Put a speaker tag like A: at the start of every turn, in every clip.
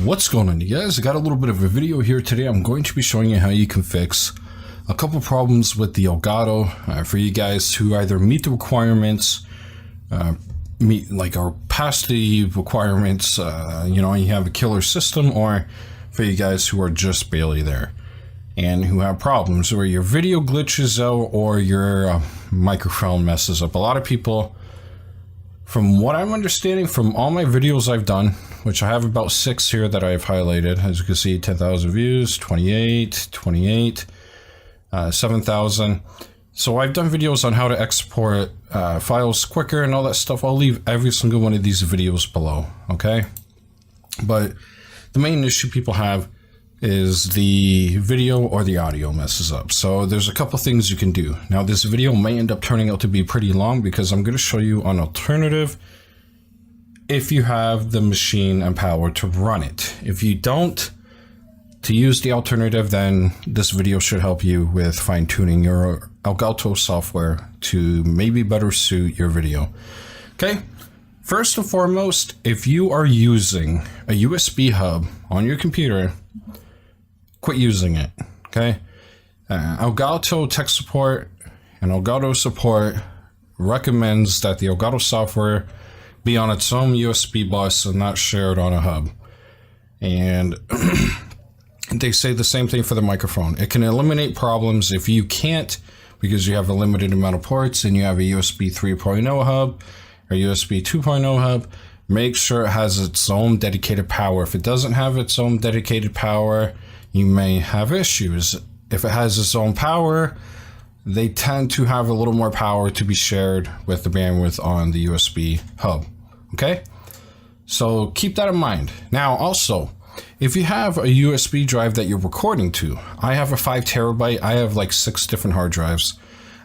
A: What's going on, you guys? I got a little bit of a video here today. I'm going to be showing you how you can fix a couple problems with the Elgato for you guys who either meet the requirements, or past the requirements, you have a killer system, or for you guys who are just barely there and who have problems where your video glitches out or your microphone messes up. A lot of people, from what I'm understanding from all my videos I've done, which I have about 6 here that I've highlighted, as you can see, 10,000 views, 28, 7,000. So I've done videos on how to export files quicker and all that stuff. I'll leave every single one of these videos below, okay? But the main issue people have is the video or the audio messes up. So there's a couple things you can do. Now this video may end up turning out to be pretty long because I'm going to show you an alternative if you have the machine and power to run it. If you don't, to use the alternative, then this video should help you with fine-tuning your Elgato software to maybe better suit your video. Okay, first and foremost, if you are using a USB hub on your computer, quit using it, okay? Elgato tech support and Elgato support recommends that the Elgato software be on its own USB bus and not shared on a hub. And they say the same thing for the microphone. It can eliminate problems if you can't, because you have a limited amount of ports and you have a USB 3.0 hub or USB 2.0 hub. Make sure it has its own dedicated power. If it doesn't have its own dedicated power, you may have issues. If it has its own power, they tend to have a little more power to be shared with the bandwidth on the USB hub, okay? So keep that in mind. Now also, if you have a USB drive that you're recording to, I have a 5 terabyte, I have like 6 different hard drives.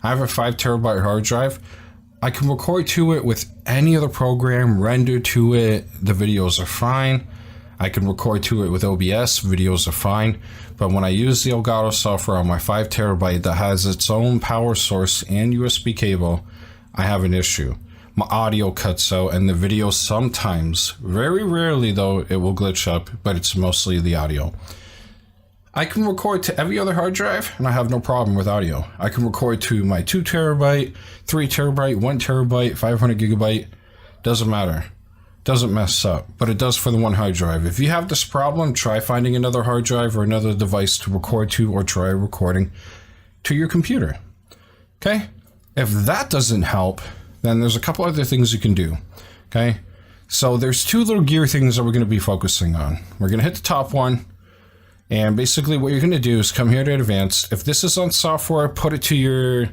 A: I have a 5 terabyte hard drive. I can record to it with any other program, render to it, the videos are fine. I can record to it with OBS, videos are fine. But when I use the Elgato software on my 5 terabyte that has its own power source and USB cable, I have an issue. My audio cuts out and the video sometimes, very rarely though, it will glitch up, but it's mostly the audio. I can record to every other hard drive and I have no problem with audio. I can record to my 2 terabyte, 3 terabyte, 1 terabyte, 500 gigabyte, doesn't matter. Doesn't mess up, but it does for the one hard drive. If you have this problem, try finding another hard drive or another device to record to, or try recording to your computer. Okay? If that doesn't help, then there's a couple other things you can do. Okay? So there's 2 little gear things that we're going to be focusing on. We're going to hit the top one, and basically what you're going to do is come here to advanced. If this is on software, put it to your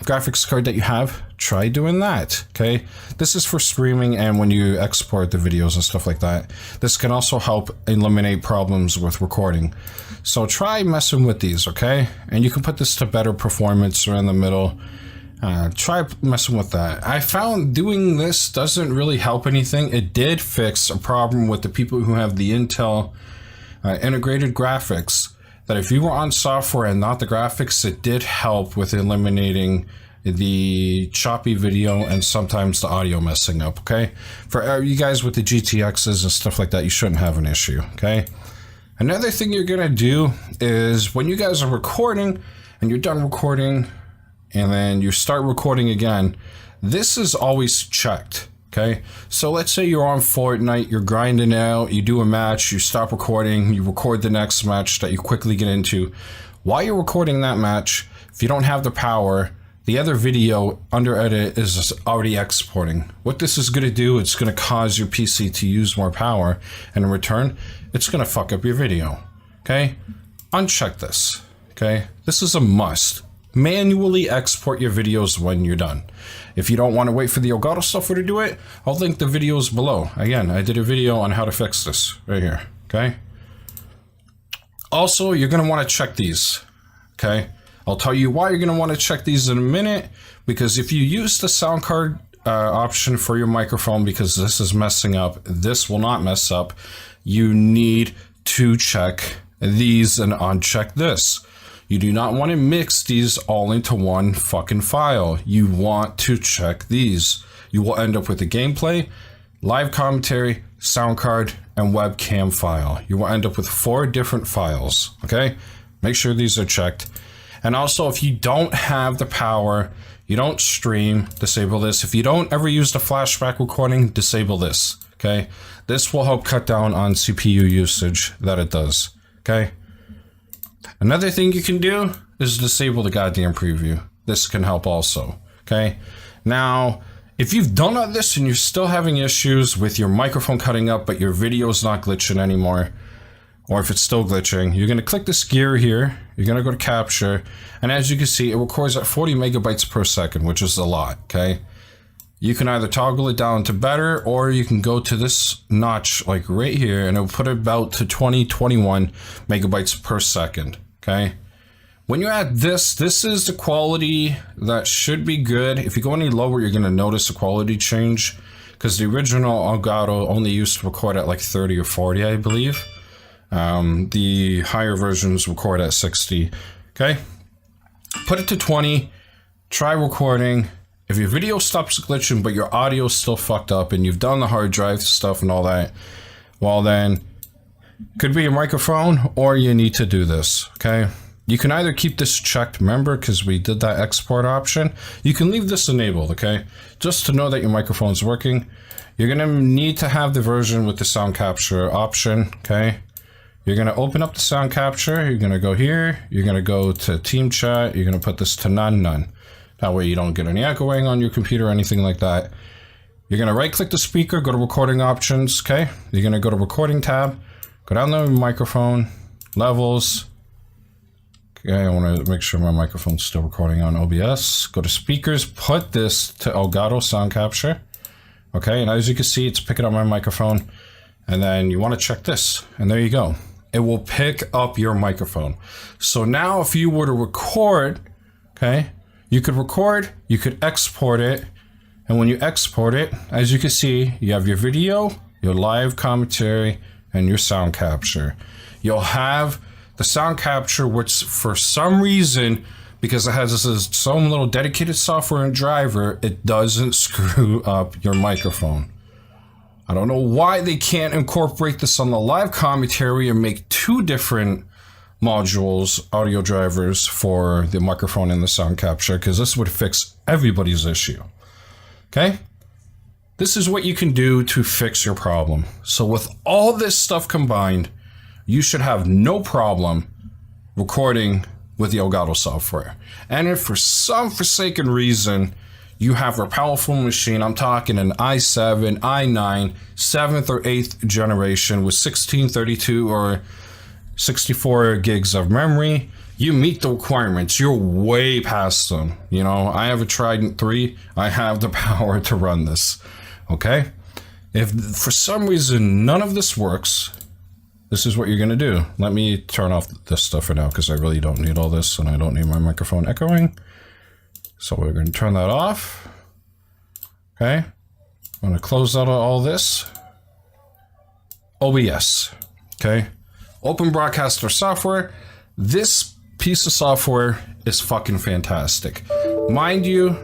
A: graphics card that you have. Try doing that, okay? This is for streaming and when you export the videos and stuff like that. This can also help eliminate problems with recording. So try messing with these, okay? And you can put this to better performance or in the middle. Try messing with that. I found doing this doesn't really help anything. It did fix a problem with the people who have the Intel integrated graphics, that if you were on software and not the graphics, it did help with eliminating the choppy video and sometimes the audio messing up, okay? For you guys with the GTXs and stuff like that, you shouldn't have an issue, okay? Another thing you're gonna do is when you guys are recording and you're done recording and then you start recording again, this is always checked, okay? So let's say you're on Fortnite, you're grinding out, you do a match, you stop recording, you record the next match that you quickly get into. While you're recording that match, if you don't have the power, the other video under edit is already exporting. What this is going to do, it's going to cause your PC to use more power, and in return, it's going to fuck up your video, okay? Uncheck this, okay? This is a must. Manually export your videos when you're done. If you don't want to wait for the Elgato software to do it, I'll link the videos below. Again, I did a video on how to fix this right here, okay? Also, you're going to want to check these, okay? I'll tell you why you're going to want to check these in a minute, because if you use the sound card option for your microphone, because this is messing up, this will not mess up. You need to check these and uncheck this. You do not want to mix these all into one fucking file. You want to check these. You will end up with a gameplay live commentary, sound card, and webcam file. You will end up with 4 different files, okay? Make sure these are checked. And also, if you don't have the power, you don't stream, disable this. If you don't ever use the flashback recording, disable this, okay? This will help cut down on CPU usage that it does, okay? Another thing you can do is disable the goddamn preview. This can help also, okay? Now, if you've done all this and you're still having issues with your microphone cutting up, but your video is not glitching anymore, or if it's still glitching, you're gonna click this gear here, you're gonna go to capture, and as you can see, it records at 40 megabytes per second, which is a lot, okay? You can either toggle it down to better, or you can go to this notch, like right here, and it'll put it about to 21 megabytes per second, okay? When you add this is the quality that should be good. If you go any lower, you're gonna notice a quality change, because the original Elgato only used to record at like 30 or 40, I believe. The higher versions record at 60, okay? Put it to 20, try recording. If your video stops glitching, but your audio is still fucked up and you've done the hard drive stuff and all that, well then, could be your microphone or you need to do this, okay? You can either keep this checked, remember, because we did that export option. You can leave this enabled, okay? Just to know that your microphone's working. You're gonna need to have the version with the sound capture option, okay? You're gonna open up the sound capture, you're gonna go here, you're gonna go to team chat, you're gonna put this to none. That way you don't get any echoing on your computer or anything like that. You're gonna right click the speaker, go to recording options, okay? You're gonna go to recording tab, go down the microphone, levels. Okay, I wanna make sure my microphone's still recording on OBS. Go to speakers, put this to Elgato sound capture. Okay, and as you can see, it's picking up my microphone. And then you wanna check this, and there you go. It will pick up your microphone. So now if you were to record, okay, you could record, you could export it, and when you export it, as you can see, you have your video, your live commentary, and your sound capture. You'll have the sound capture, which for some reason, because it has some little dedicated software and driver, it doesn't screw up your microphone. I don't know why they can't incorporate this on the live commentary and make 2 different modules, audio drivers for the microphone and the sound capture, because this would fix everybody's issue. Okay? This is what you can do to fix your problem. So with all this stuff combined, you should have no problem recording with the Elgato software. And if for some forsaken reason you have a powerful machine, I'm talking an i7, i9, 7th or 8th generation with 16, 32, or 64 gigs of memory, you meet the requirements. You're way past them. You know, I have a Trident 3. I have the power to run this. Okay? If for some reason none of this works, this is what you're gonna do. Let me turn off this stuff for now because I really don't need all this and I don't need my microphone echoing. So we're gonna turn that off. Okay? I'm gonna close out all this. OBS. Okay? Open Broadcaster software. This piece of software is fucking fantastic. Mind you.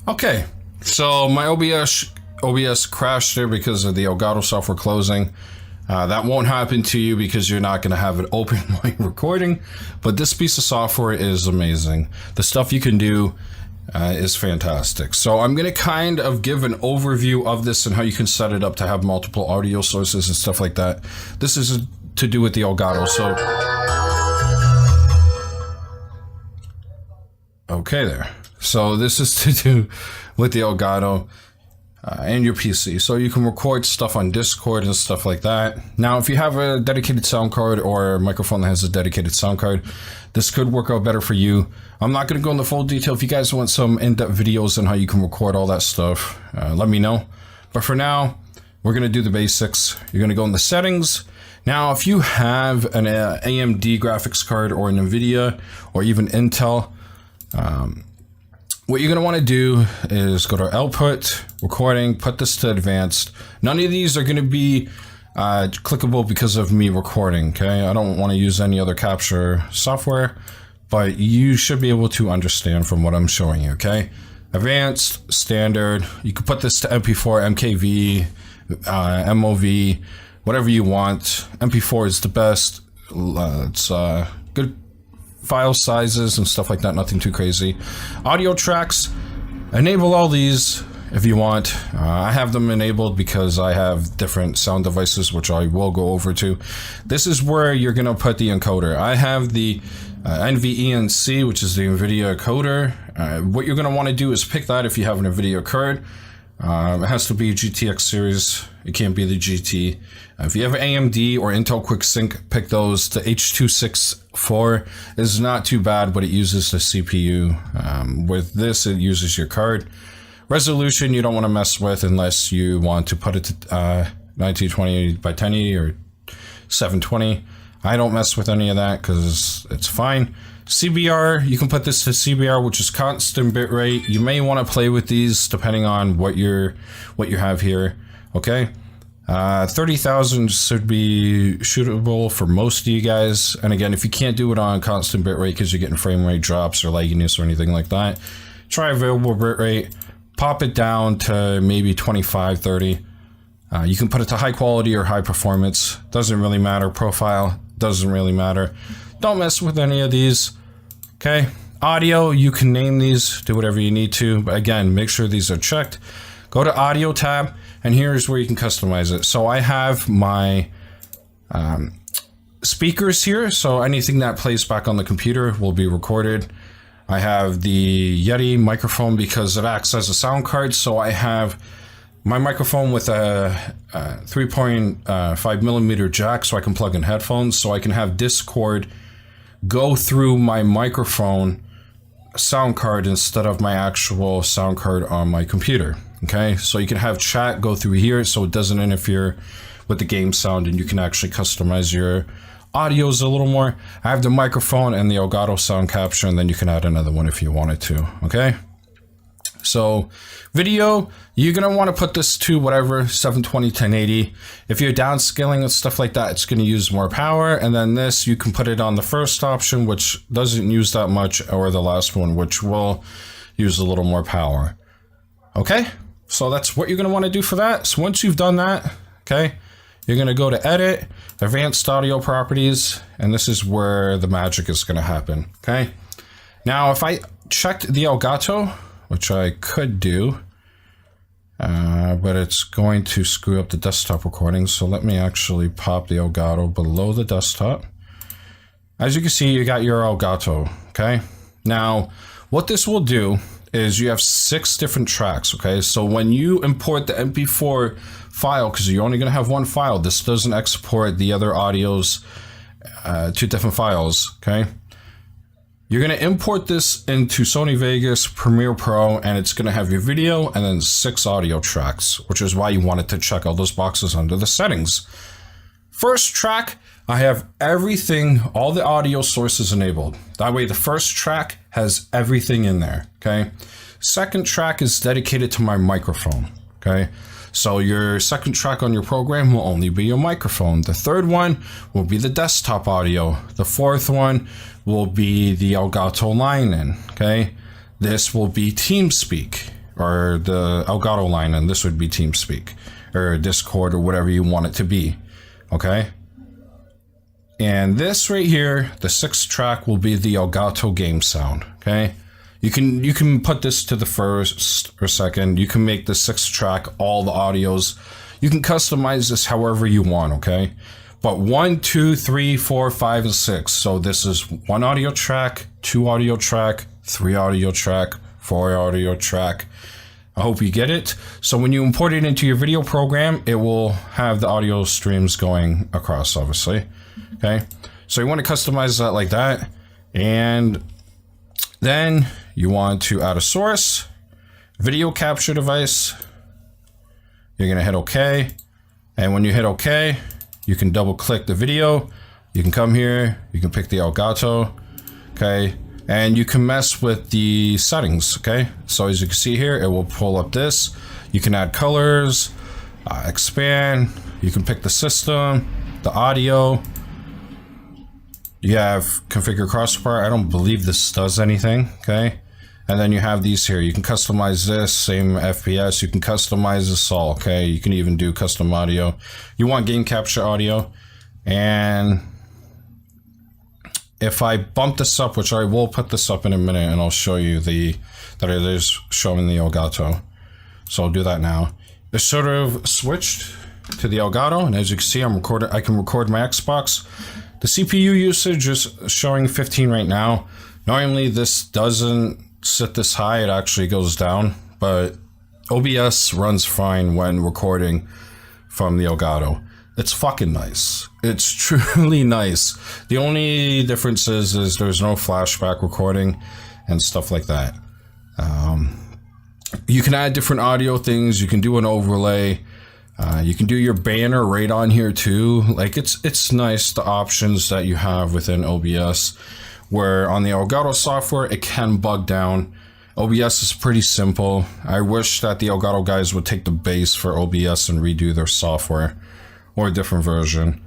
A: Okay, so my OBS crashed there because of the Elgato software closing. That won't happen to you because you're not going to have it open while you're recording. But this piece of software is amazing. The stuff you can do is fantastic. So I'm going to kind of give an overview of this and how you can set it up to have multiple audio sources and stuff like that. This is to do with the Elgato. So, okay there. So this is to do with the Elgato and your PC. So you can record stuff on Discord and stuff like that. Now, if you have a dedicated sound card or a microphone that has a dedicated sound card, this could work out better for you. I'm not going to go into full detail. If you guys want some in-depth videos on how you can record all that stuff, let me know. But for now, we're going to do the basics. You're going to go in the settings. Now, if you have an AMD graphics card or an NVIDIA or even Intel, what you're going to want to do is go to output, recording, put this to advanced. None of these are going to be clickable because of me recording, okay? I don't want to use any other capture software, but you should be able to understand from what I'm showing you, okay? advanced, standard. You can put this to MP4, MKV, MOV, whatever you want. MP4 is the best. It's good file sizes and stuff like that, nothing too crazy. Audio tracks, enable all these if you want. I have them enabled because I have different sound devices, which I will go over to. This is where you're gonna put the encoder. I have the NVENC, which is the NVIDIA encoder. What you're gonna wanna do is pick that if you have an NVIDIA card. It has to be GTX series. It can't be the GT. If you have AMD or Intel QuickSync, pick those. The H.264 is not too bad, but it uses the CPU. With this, it uses your card. Resolution, you don't want to mess with unless you want to put it to 1920 by 1080 or 720. I don't mess with any of that because it's fine. CBR, you can put this to CBR, which is constant bitrate. You may want to play with these depending on what you have here. Okay, 30,000 should be shootable for most of you guys. And again, if you can't do it on constant bitrate because you're getting frame rate drops or lagginess or anything like that, try available bitrate. Pop it down to maybe 25, 30. You can put it to high quality or high performance. Doesn't really matter. Profile doesn't really matter. Don't mess with any of these. Okay. Audio, you can name these, do whatever you need to. But again, make sure these are checked. Go to audio tab, and here's where you can customize it. So I have my speakers here. So anything that plays back on the computer will be recorded. I have the Yeti microphone because it acts as a sound card. So I have my microphone with a 3.5 millimeter jack, so I can plug in headphones. So I can have Discord go through my microphone sound card instead of my actual sound card on my computer. Okay, so you can have chat go through here so it doesn't interfere with the game sound, and you can actually customize your audios a little more. I have the microphone and the Elgato sound capture, and then you can add another one if you wanted to. Okay, so video, you're gonna want to put this to whatever 720, 1080. If you're downscaling and stuff like that, it's gonna use more power. And then this, you can put it on the first option, which doesn't use that much, or the last one, which will use a little more power. Okay, so that's what you're gonna want to do for that. So once you've done that, okay, you're gonna go to edit, advanced audio properties, and this is where the magic is gonna happen. Okay, now if I checked the Elgato, which I could do, but it's going to screw up the desktop recording. So let me actually pop the Elgato below the desktop. As you can see, you got your Elgato. Okay, now what this will do is you have 6 different tracks. Okay, so when you import the MP4 file, because you're only going to have one file, this doesn't export the other audios to different files. Okay, you're going to import this into Sony Vegas, Premiere Pro, and it's going to have your video and then 6 audio tracks, which is why you wanted to check all those boxes under the settings. First track, I have everything, all the audio sources enabled. That way the first track has everything in there, okay? Second track is dedicated to my microphone, okay? So your second track on your program will only be your microphone. The third one will be the desktop audio. The fourth one will be the Elgato line in, okay? This will be TeamSpeak, or the Elgato line in. This would be TeamSpeak, or Discord, or whatever you want it to be, okay? And this right here, the 6th track, will be the Elgato game sound, okay? You can put this to the first or second. You can make the 6th track all the audios. You can customize this however you want, okay? But 1, 2, 3, 4, 5, and 6. So this is 1 audio track, 2 audio track, 3 audio track, 4 audio track. I hope you get it. So when you import it into your video program, it will have the audio streams going across, obviously. Okay, so you want to customize that like that, and then you want to add a source, video capture device. You're gonna hit OK, and when you hit OK, you can double click the video. You can come here, you can pick the Elgato, okay, and you can mess with the settings, okay? So as you can see here, it will pull up this. You can add colors, expand, you can pick the system, the audio. You have configure crossbar. I don't believe this does anything, okay? And then you have these here. You can customize this, same FPS. You can customize this all, okay? You can even do custom audio. You want game capture audio. And if I bump this up, which I will put this up in a minute, and I'll show you that it is showing the Elgato. So I'll do that now. It sort of switched to the Elgato, and as you can see, I can record my Xbox. The CPU usage is showing 15 right now. Normally this doesn't sit this high, it actually goes down, but OBS runs fine when recording from the Elgato. It's fucking nice. It's truly nice. The only difference is there's no flashback recording and stuff like that. You can add different audio things. You can do an overlay. You can do your banner right on here too. Like it's nice, the options that you have within OBS, where on the Elgato software it can bug down. OBS is pretty simple. I wish that the Elgato guys would take the base for OBS and redo their software or a different version.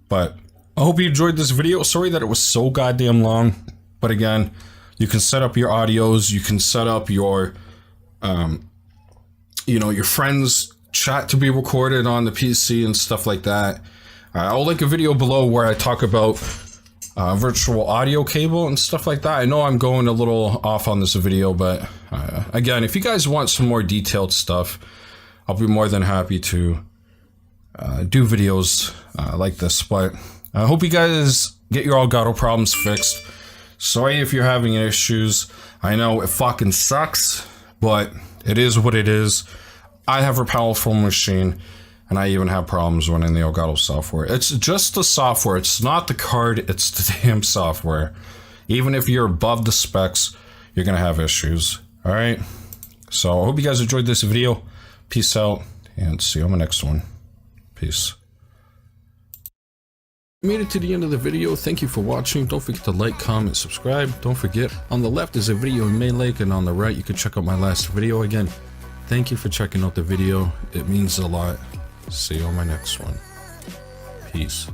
A: But I hope you enjoyed this video. Sorry that it was so goddamn long, but again, you can set up your audios, you can set up your you know, your friends' chat to be recorded on the PC and stuff like that. I'll link a video below where I talk about virtual audio cable and stuff like that. I know I'm going a little off on this video, but again, if you guys want some more detailed stuff, I'll be more than happy to do videos like this. But I hope you guys get your Elgato problems fixed. Sorry if you're having issues. I know it fucking sucks, but it is what it is. I have a powerful machine, and I even have problems running the Elgato software. It's just the software. It's not the card, it's the damn software. Even if you're above the specs, you're gonna have issues. Alright? So I hope you guys enjoyed this video. Peace out, and see you on the next one. Peace. Made it to the end of the video. Thank you for watching. Don't forget to like, comment, subscribe. Don't forget, on the left is a video you may like, and on the right you can check out my last video. Again, thank you for checking out the video. It means a lot. See you on my next one. Peace.